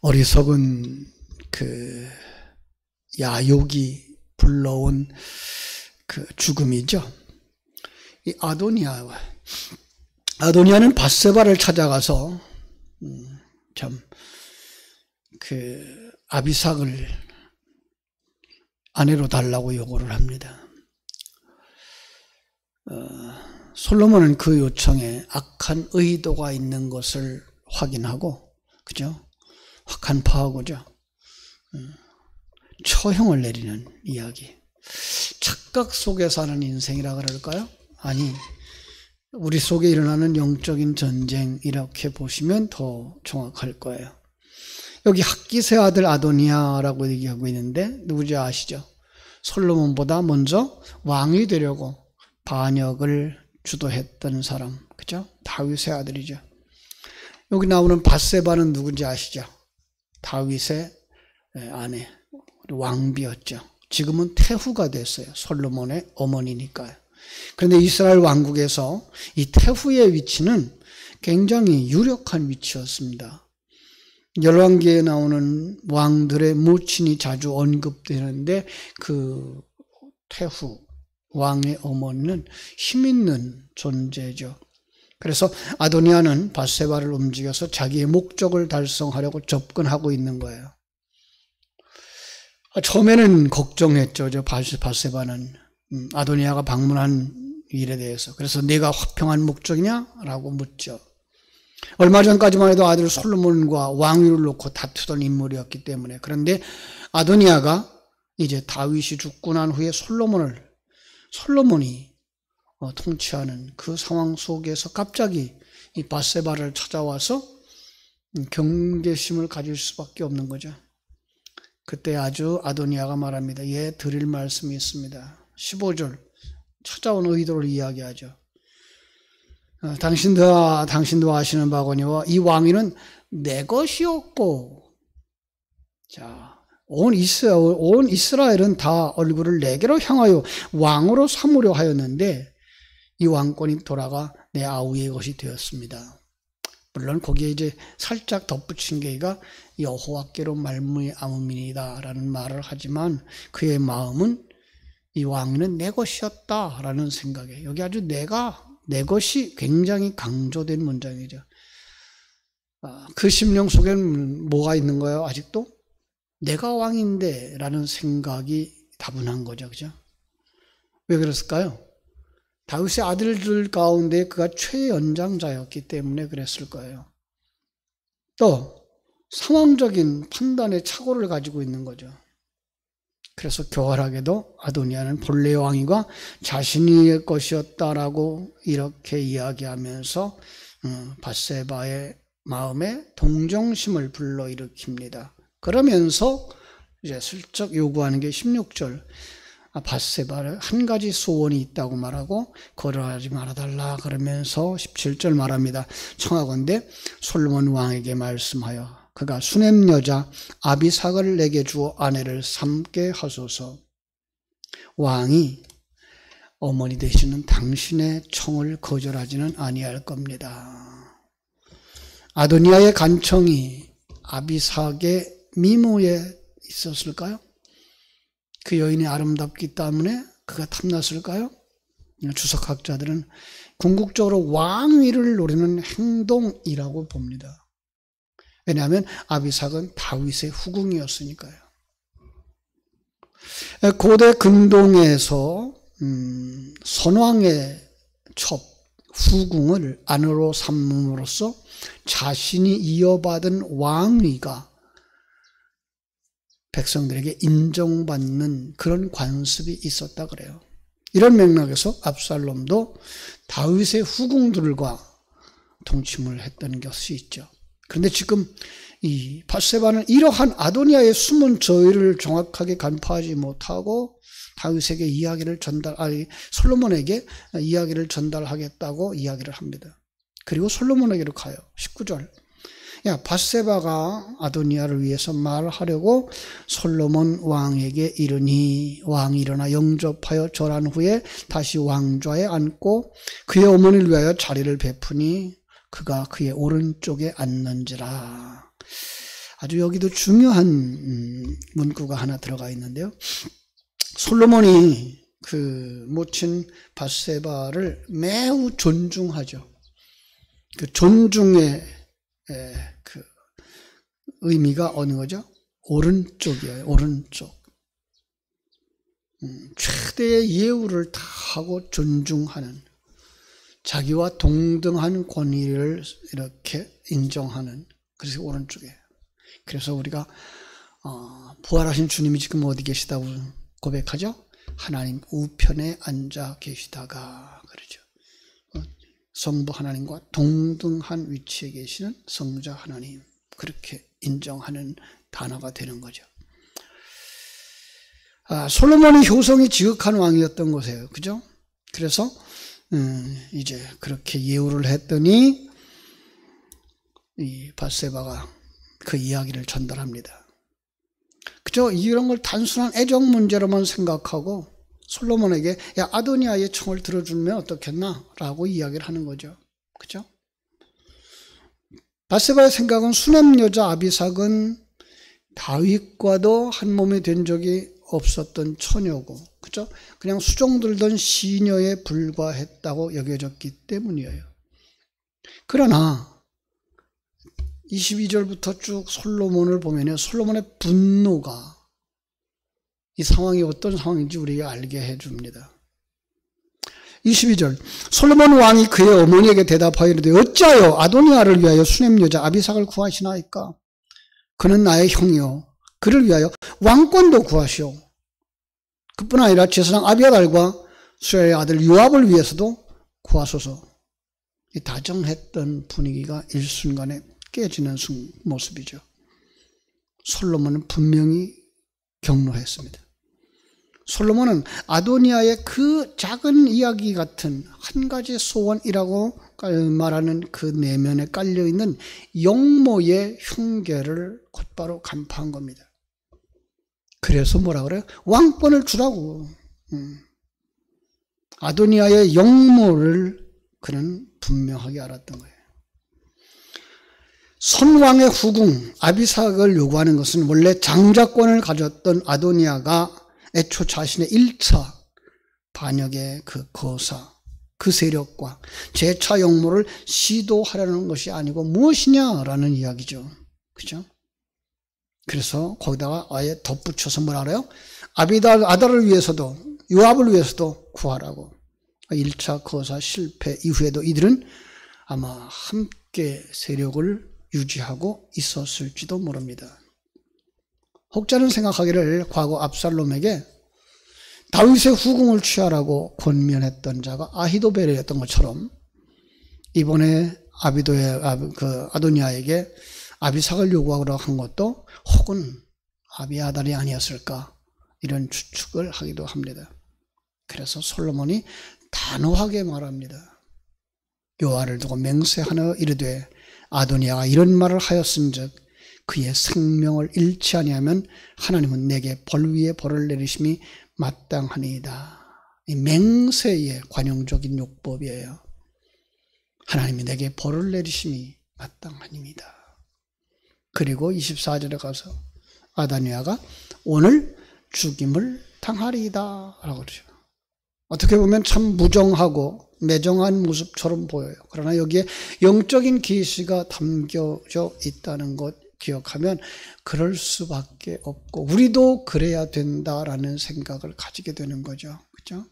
어리석은 그 야욕이 불러온 그 죽음이죠. 이 아도니아는 밧세바를 찾아가서 참 그 아비삭을 아내로 달라고 요구를 합니다. 솔로몬은 그 요청에 악한 의도가 있는 것을 확인하고, 그죠? 확한파하고죠. 처형을 내리는 이야기. 착각 속에 사는 인생이라 그럴까요? 아니, 우리 속에 일어나는 영적인 전쟁, 이렇게 보시면 더 정확할 거예요. 여기 학기세 아들 아도니아라고 얘기하고 있는데 누구지 아시죠? 솔로몬보다 먼저 왕이 되려고 반역을 주도했던 사람, 그죠? 다윗의 아들이죠. 여기 나오는 밧세바는 누군지 아시죠? 다윗의 아내, 왕비였죠. 지금은 태후가 됐어요. 솔로몬의 어머니니까요. 그런데 이스라엘 왕국에서 이 태후의 위치는 굉장히 유력한 위치였습니다. 열왕기에 나오는 왕들의 모친이 자주 언급되는데 그 태후 왕의 어머니는 힘있는 존재죠. 그래서 아도니아는 밧세바를 움직여서 자기의 목적을 달성하려고 접근하고 있는 거예요. 처음에는 걱정했죠. 저 밧세바는 아도니아가 방문한 일에 대해서. 그래서 네가 화평한 목적이냐라고 묻죠. 얼마 전까지만 해도 아들 솔로몬과 왕위를 놓고 다투던 인물이었기 때문에. 그런데 아도니아가 이제 다윗이 죽고 난 후에 솔로몬이 통치하는 그 상황 속에서 갑자기 이 밧세바를 찾아와서 경계심을 가질 수밖에 없는 거죠. 그때 아주 아도니아가 말합니다. 예, 드릴 말씀이 있습니다. 15절 찾아온 의도를 이야기하죠. 당신도 아시는 바거니와 이 왕위는 내 것이었고, 자, 온 이스라엘은 다 얼굴을 내게로 향하여 왕으로 삼으려 하였는데 이 왕권이 돌아가 내 아우의 것이 되었습니다. 물론 거기에 이제 살짝 덧붙인 게가 여호와께로 말미암음이니다라는 말을 하지만 그의 마음은 이 왕위는 내 것이었다라는 생각에, 여기 아주 내 것이 굉장히 강조된 문장이죠. 그 심령 속에는 뭐가 있는 거예요? 아직도 내가 왕인데 라는 생각이 다분한 거죠. 그죠? 왜 그랬을까요? 다윗의 아들들 가운데 그가 최연장자였기 때문에 그랬을 거예요. 또 상황적인 판단의 착오를 가지고 있는 거죠. 그래서 교활하게도 아도니아는 본래 왕위가 자신의 것이었다라고 이렇게 이야기하면서 밧세바의 마음에 동정심을 불러일으킵니다. 그러면서 이제 슬쩍 요구하는 게 16절. 밧세바를 한 가지 소원이 있다고 말하고 거절하지 말아달라 그러면서 17절 말합니다. 청하건대 솔로몬 왕에게 말씀하여 그가 수넴 여자 아비삭을 내게 주어 아내를 삼게 하소서. 왕이 어머니 되시는 당신의 청을 거절하지는 아니할 겁니다. 아도니아의 간청이 아비삭의 미모에 있었을까요? 그 여인이 아름답기 때문에 그가 탐났을까요? 주석학자들은 궁극적으로 왕위를 노리는 행동이라고 봅니다. 왜냐하면 아비삭은 다윗의 후궁이었으니까요. 고대 근동에서 선왕의 첩, 후궁을 아내로 삼음으로써 자신이 이어받은 왕위가 백성들에게 인정받는 그런 관습이 있었다 그래요. 이런 맥락에서 압살롬도 다윗의 후궁들과 동침을 했던 것이 있죠. 그런데 지금 이 밧세바는 이러한 아도니아의 숨은 저희를 정확하게 간파하지 못하고 다윗에게 솔로몬에게 이야기를 전달하겠다고 이야기를 합니다. 그리고 솔로몬에게로 가요. 19절. 밧세바가 아도니아를 위해서 말하려고 솔로몬 왕에게 이르니 왕이 일어나 영접하여 절한 후에 다시 왕좌에 앉고 그의 어머니를 위하여 자리를 베푸니 그가 그의 오른쪽에 앉는지라. 아주 여기도 중요한 문구가 하나 들어가 있는데요. 솔로몬이 그 모친 밧세바를 매우 존중하죠. 그 존중의 그 의미가 어느 거죠? 오른쪽이에요. 오른쪽. 최대의 예우를 다 하고 존중하는, 자기와 동등한 권위를 이렇게 인정하는, 그래서 오른쪽에. 그래서 우리가 부활하신 주님이 지금 어디 계시다고 고백하죠? 하나님 우편에 앉아 계시다가 그러죠. 성부 하나님과 동등한 위치에 계시는 성자 하나님, 그렇게 인정하는 단어가 되는 거죠. 솔로몬이 효성이 지극한 왕이었던 것이에요. 그죠? 그래서 이제 그렇게 예우를 했더니 이 밧세바가 그 이야기를 전달합니다. 그죠? 이런 걸 단순한 애정 문제로만 생각하고 솔로몬에게 야, 아도니아의 청을 들어주면 어떻겠나? 라고 이야기를 하는 거죠. 그죠? 밧세바의 생각은 수냄 여자 아비삭은 다윗과도 한 몸이 된 적이 없었던 처녀고, 그죠? 그냥 수종 들던 시녀에 불과했다고 여겨졌기 때문이에요. 그러나 22절부터 쭉 솔로몬을 보면 솔로몬의 분노가 이 상황이 어떤 상황인지 우리에게 알게 해줍니다. 22절, 솔로몬 왕이 그의 어머니에게 대답하여 이르되 어찌하여 아도니아를 위하여 수냄 여자 아비삭을 구하시나이까? 그는 나의 형이요 그를 위하여 왕권도 구하시오. 그뿐 아니라 제사장 아비아달과 수야의 아들 요압을 위해서도 구하소서. 이 다정했던 분위기가 일순간에 깨지는 모습이죠. 솔로몬은 분명히 경로했습니다. 솔로몬은 아도니아의 그 작은 이야기 같은 한 가지 소원이라고 말하는 그 내면에 깔려있는 영모의 흉계를 곧바로 간파한 겁니다. 그래서 뭐라 그래요? 왕권을 주라고. 아도니아의 영모를 그는 분명하게 알았던 거예요. 선왕의 후궁 아비삭을 요구하는 것은 원래 장자권을 가졌던 아도니아가 애초 자신의 1차 반역의 그 거사, 그 세력과 재차 영모를 시도하려는 것이 아니고 무엇이냐라는 이야기죠. 그죠? 그래서 거기다가 아예 덧붙여서 뭐라 그래요? 아달을 위해서도, 요압을 위해서도 구하라고. 1차 거사 실패 이후에도 이들은 아마 함께 세력을 유지하고 있었을지도 모릅니다. 혹자는 생각하기를 과거 압살롬에게 다윗의 후궁을 취하라고 권면했던 자가 아히도벨이었던 것처럼 이번에 아도니아에게 아비삭을 요구하라고 한 것도 혹은 아비아달이 아니었을까, 이런 추측을 하기도 합니다. 그래서 솔로몬이 단호하게 말합니다. 여호와를 두고 맹세하여 이르되 아도니아가 이런 말을 하였은즉 그의 생명을 잃지 아니하면 하나님은 내게 벌 위에 벌을 내리심이 마땅하니이다. 이 맹세의 관용적인 요법이에요. 하나님이 내게 벌을 내리심이 마땅하니이다. 그리고 24절에 가서 아도니아가 오늘 죽임을 당하리이다 라고 그러죠. 어떻게 보면 참 무정하고 매정한 모습처럼 보여요. 그러나 여기에 영적인 계시가 담겨져 있다는 것 기억하면 그럴 수밖에 없고 우리도 그래야 된다라는 생각을 가지게 되는 거죠. 그죠?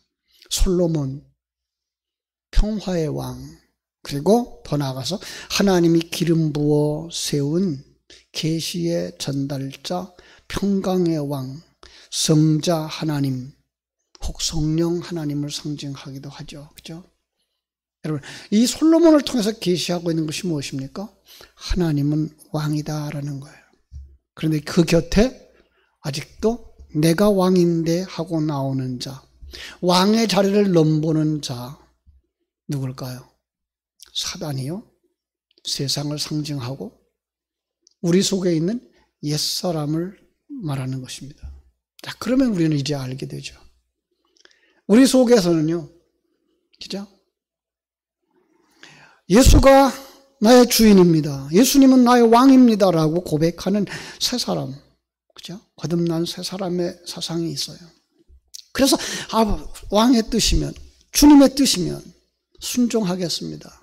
솔로몬, 평화의 왕, 그리고 더 나아가서 하나님이 기름 부어 세운 계시의 전달자, 평강의 왕, 성자 하나님, 혹 성령 하나님을 상징하기도 하죠. 그죠? 여러분, 이 솔로몬을 통해서 계시하고 있는 것이 무엇입니까? 하나님은 왕이다라는 거예요. 그런데 그 곁에 아직도 내가 왕인데 하고 나오는 자, 왕의 자리를 넘보는 자, 누굴까요? 사단이요. 세상을 상징하고 우리 속에 있는 옛사람을 말하는 것입니다. 자, 그러면 우리는 이제 알게 되죠. 우리 속에서는요, 그죠? 예수가 나의 주인입니다. 예수님은 나의 왕입니다라고 고백하는 새 사람, 그죠? 거듭난 새 사람의 사상이 있어요. 그래서 왕의 뜻이면, 주님의 뜻이면 순종하겠습니다.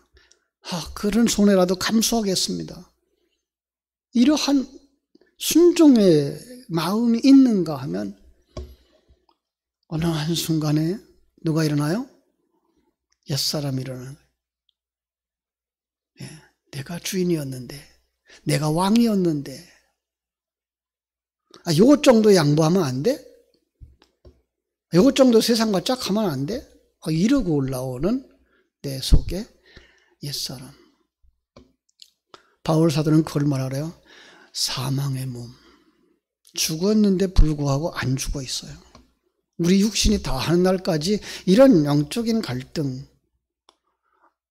그런 손해라도 감수하겠습니다. 이러한 순종의 마음이 있는가 하면 어느 한순간에 누가 일어나요? 옛사람이 일어나는 거예요. 내가 주인이었는데, 내가 왕이었는데, 요것 정도 양보하면 안 돼? 요것 정도 세상과 짝 하면 안 돼? 이러고 올라오는 내 속에 옛사람. 바울 사도는 그걸 말하래요. 사망의 몸. 죽었는데 불구하고 안 죽어 있어요. 우리 육신이 다 하는 날까지 이런 영적인 갈등,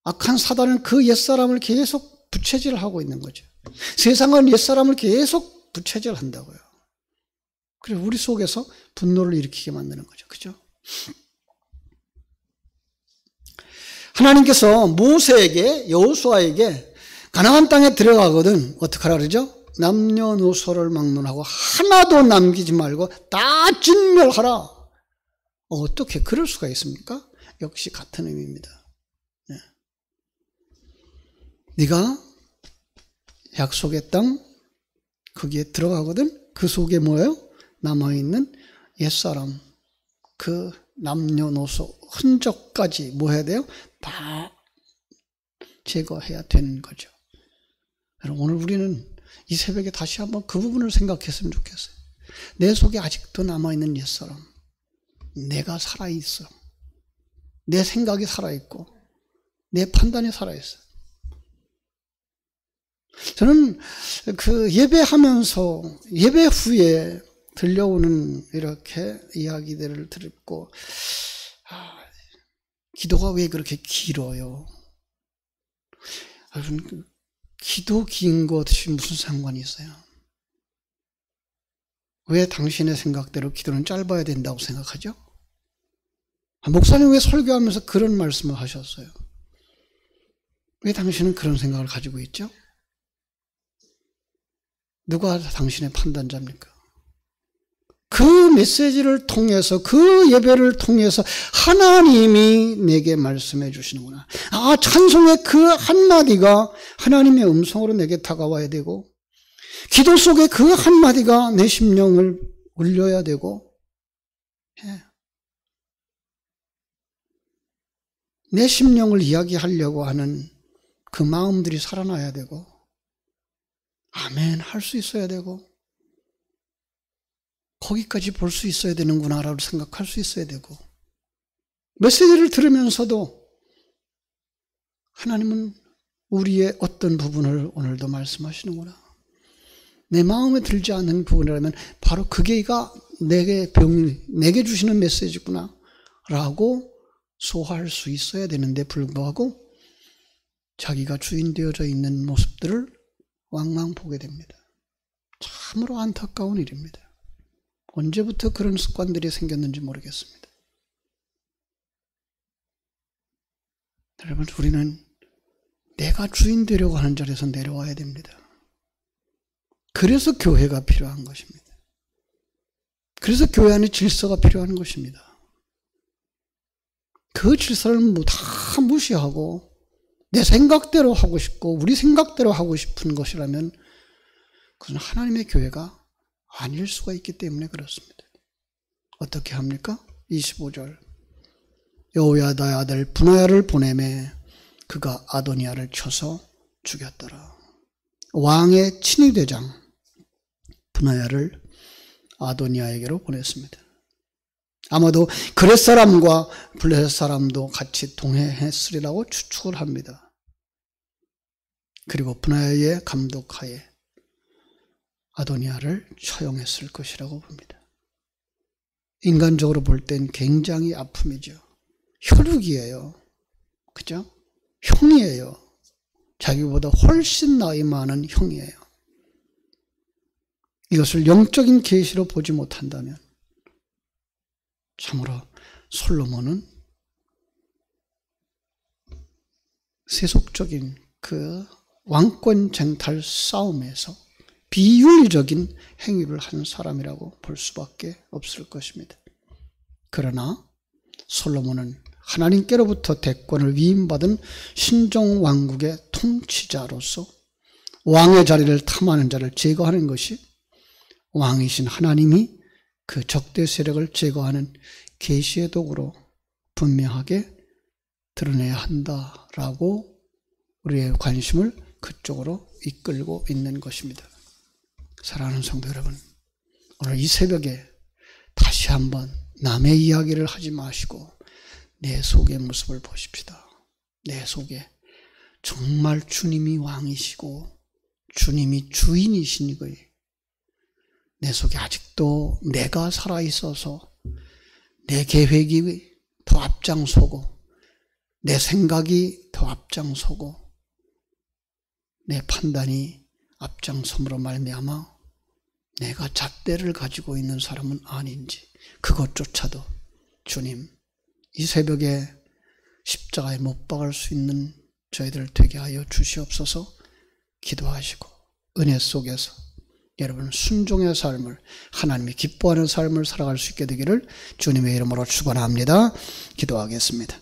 악한 사단은 그 옛사람을 계속 부채질하고 있는 거죠. 세상은 옛사람을 계속 부채질한다고요. 그래서 우리 속에서 분노를 일으키게 만드는 거죠. 그죠? 하나님께서 모세에게, 여호수아에게 가나안 땅에 들어가거든 어떻게 하라 그러죠? 남녀노소를 막론하고 하나도 남기지 말고 다 진멸하라. 어떻게 그럴 수가 있습니까? 역시 같은 의미입니다. 네가 약속의 땅 거기에 들어가거든 그 속에 뭐예요? 남아있는 옛사람, 그 남녀노소 흔적까지 뭐 해야 돼요? 다 제거해야 되는 거죠. 여러분, 오늘 우리는 이 새벽에 다시 한번 그 부분을 생각했으면 좋겠어요. 내 속에 아직도 남아있는 옛사람, 내가 살아있어. 내 생각이 살아있고 내 판단이 살아있어. 저는 그 예배하면서 예배 후에 들려오는 이렇게 이야기들을 듣고 기도가 왜 그렇게 길어요? 여러분, 기도 긴 것이 무슨 상관이 있어요? 왜 당신의 생각대로 기도는 짧아야 된다고 생각하죠? 목사님 왜 설교하면서 그런 말씀을 하셨어요? 왜 당신은 그런 생각을 가지고 있죠? 누가 당신의 판단자입니까? 그 메시지를 통해서, 그 예배를 통해서 하나님이 내게 말씀해 주시는구나. 찬송의 그 한마디가 하나님의 음성으로 내게 다가와야 되고, 기도 속에 그 한마디가 내 심령을 울려야 되고, 내 심령을 이야기하려고 하는 그 마음들이 살아나야 되고, 아멘 할 수 있어야 되고, 거기까지 볼 수 있어야 되는구나 라고 생각할 수 있어야 되고, 메시지를 들으면서도 하나님은 우리의 어떤 부분을 오늘도 말씀하시는구나, 내 마음에 들지 않는 부분이라면 바로 그게가 내게 주시는 메시지구나 라고 소화할 수 있어야 되는데 불구하고 자기가 주인 되어져 있는 모습들을 왕왕 보게 됩니다. 참으로 안타까운 일입니다. 언제부터 그런 습관들이 생겼는지 모르겠습니다. 여러분, 우리는 내가 주인 되려고 하는 자리에서 내려와야 됩니다. 그래서 교회가 필요한 것입니다. 그래서 교회 안에 질서가 필요한 것입니다. 그 질서를 다 무시하고 내 생각대로 하고 싶고 우리 생각대로 하고 싶은 것이라면 그것은 하나님의 교회가 아닐 수가 있기 때문에 그렇습니다. 어떻게 합니까? 25절. 여호야다의 아들 분하야를 보내매 그가 아도니아를 쳐서 죽였더라. 왕의 친위대장 분하야를 아도니아에게로 보냈습니다. 아마도 그렛 사람과 블레셋 사람도 같이 동행했으리라고 추측을 합니다. 그리고 분하야의 감독하에 아도니아를 처형했을 것이라고 봅니다. 인간적으로 볼 땐 굉장히 아픔이죠. 혈육이에요. 그죠? 형이에요. 자기보다 훨씬 나이 많은 형이에요. 이것을 영적인 계시로 보지 못한다면 참으로 솔로몬은 세속적인 그 왕권 쟁탈 싸움에서 비윤리적인 행위를 하는 사람이라고 볼 수밖에 없을 것입니다. 그러나 솔로몬은 하나님께로부터 대권을 위임받은 신정왕국의 통치자로서 왕의 자리를 탐하는 자를 제거하는 것이 왕이신 하나님이 그 적대 세력을 제거하는 계시의 도구로 분명하게 드러내야 한다라고 우리의 관심을 그쪽으로 이끌고 있는 것입니다. 사랑하는 성도 여러분, 오늘 이 새벽에 다시 한번 남의 이야기를 하지 마시고 내 속의 모습을 보십시다. 내 속에 정말 주님이 왕이시고 주님이 주인이신 거예요. 내 속에 아직도 내가 살아있어서 내 계획이 더 앞장서고 내 생각이 더 앞장서고 내 판단이 앞장섬으로 말미암아 내가 잣대를 가지고 있는 사람은 아닌지 그것조차도 주님 이 새벽에 십자가에 못 박을 수 있는 저희들 되게 하여 주시옵소서. 기도하시고 은혜 속에서 여러분 순종의 삶을 하나님이 기뻐하는 삶을 살아갈 수 있게 되기를 주님의 이름으로 축원합니다. 기도하겠습니다.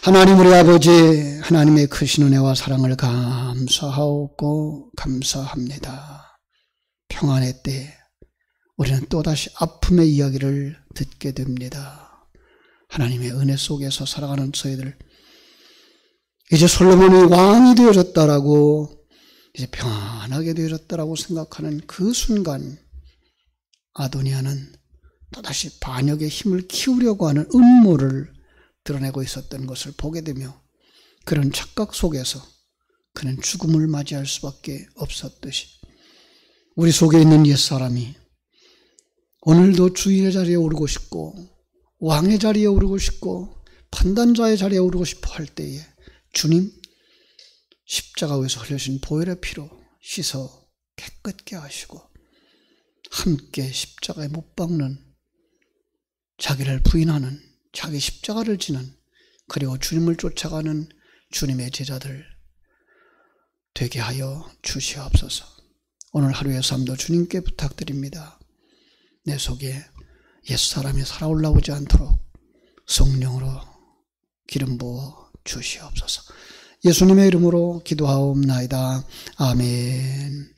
하나님 우리 아버지 하나님의 크신 은혜와 사랑을 감사하고 감사합니다. 평안의 때에 우리는 또다시 아픔의 이야기를 듣게 됩니다. 하나님의 은혜 속에서 살아가는 저희들 이제 솔로몬이 왕이 되어졌다라고 이제 평안하게 되어졌다라고 생각하는 그 순간 아도니아는 또다시 반역의 힘을 키우려고 하는 음모를 드러내고 있었던 것을 보게 되며 그런 착각 속에서 그는 죽음을 맞이할 수밖에 없었듯이 우리 속에 있는 옛사람이 오늘도 주인의 자리에 오르고 싶고 왕의 자리에 오르고 싶고 판단자의 자리에 오르고 싶어 할 때에 주님 십자가 위에서 흘려진 보혈의 피로 씻어 깨끗게 하시고 함께 십자가에 못 박는 자기를 부인하는 자기 십자가를 지는 그리고 주님을 쫓아가는 주님의 제자들 되게 하여 주시옵소서. 오늘 하루의 삶도 주님께 부탁드립니다. 내 속에 옛사람이 살아올라오지 않도록 성령으로 기름 부어 주시옵소서. 예수님의 이름으로 기도하옵나이다. 아멘.